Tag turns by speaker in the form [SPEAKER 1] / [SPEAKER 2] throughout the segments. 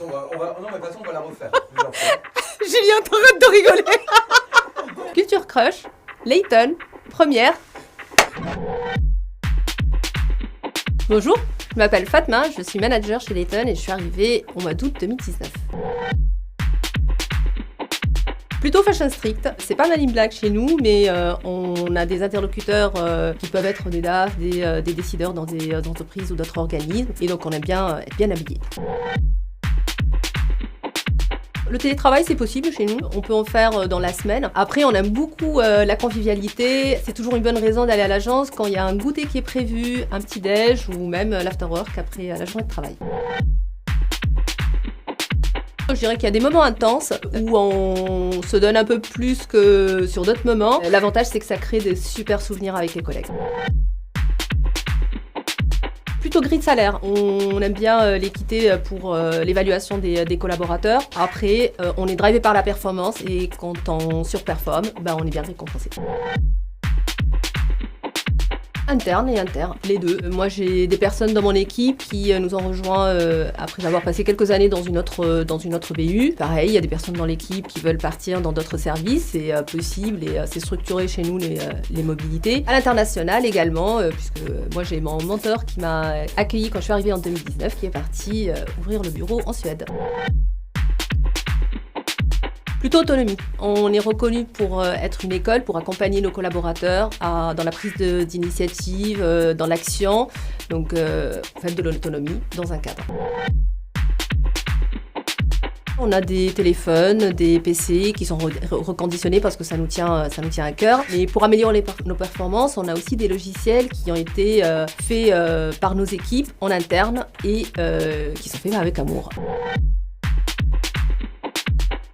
[SPEAKER 1] Non, mais de toute façon, on va la refaire plusieurs fois.
[SPEAKER 2] Julien t'arrête de rigoler. Culture Crush, Layton, première. Bonjour, je m'appelle Fatma, je suis manager chez Layton et je suis arrivée au mois d'août 2019. Plutôt fashion strict, c'est pas Man in Black chez nous, mais on a des interlocuteurs qui peuvent être des DAF, des décideurs dans des entreprises ou d'autres organismes, et donc on aime bien être bien habillé. Le télétravail, c'est possible chez nous. On peut en faire dans la semaine. Après, on aime beaucoup la convivialité. C'est toujours une bonne raison d'aller à l'agence quand il y a un goûter qui est prévu, un petit déj ou même l'afterwork après la journée de travail. Je dirais qu'il y a des moments intenses où on se donne un peu plus que sur d'autres moments. L'avantage, c'est que ça crée des super souvenirs avec les collègues. Plutôt grille de salaire. On aime bien l'équité pour l'évaluation des collaborateurs. Après, on est drivé par la performance et quand on surperforme, on est bien récompensé. Interne et inter, les deux. Moi, j'ai des personnes dans mon équipe qui nous ont rejoints après avoir passé quelques années dans une autre BU. Pareil, il y a des personnes dans l'équipe qui veulent partir dans d'autres services. C'est possible et c'est structuré chez nous les mobilités. À l'international également, puisque moi j'ai mon mentor qui m'a accueilli quand je suis arrivée en 2019, qui est parti ouvrir le bureau en Suède. Plutôt autonomie. On est reconnu pour être une école, pour accompagner nos collaborateurs dans la prise d'initiative, dans l'action, donc on fait de l'autonomie dans un cadre. On a des téléphones, des PC qui sont reconditionnés parce que ça nous tient à cœur. Mais pour améliorer nos performances, on a aussi des logiciels qui ont été faits par nos équipes en interne et qui sont faits avec amour.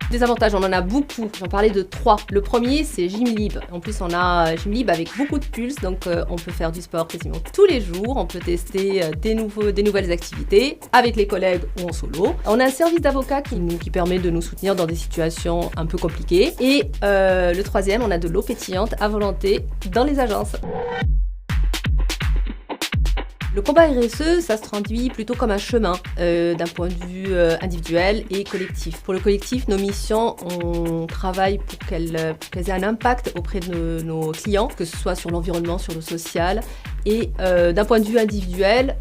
[SPEAKER 2] Des avantages, on en a beaucoup. J'en parlais de 3. Le premier, c'est Gymlib. En plus, on a Gymlib avec beaucoup de pulse, donc on peut faire du sport quasiment tous les jours. On peut tester des nouvelles activités avec les collègues ou en solo. On a un service d'avocat qui permet de nous soutenir dans des situations un peu compliquées. Et le troisième, on a de l'eau pétillante à volonté dans les agences. Le combat RSE, ça se traduit plutôt comme un chemin d'un point de vue individuel et collectif. Pour le collectif, nos missions, on travaille pour qu'elles aient un impact auprès de nos clients, que ce soit sur l'environnement, sur le social. Et d'un point de vue individuel,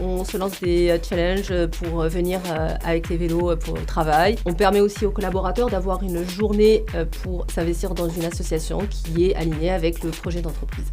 [SPEAKER 2] on se lance des challenges pour venir avec les vélos pour le travail. On permet aussi aux collaborateurs d'avoir une journée pour s'investir dans une association qui est alignée avec le projet d'entreprise.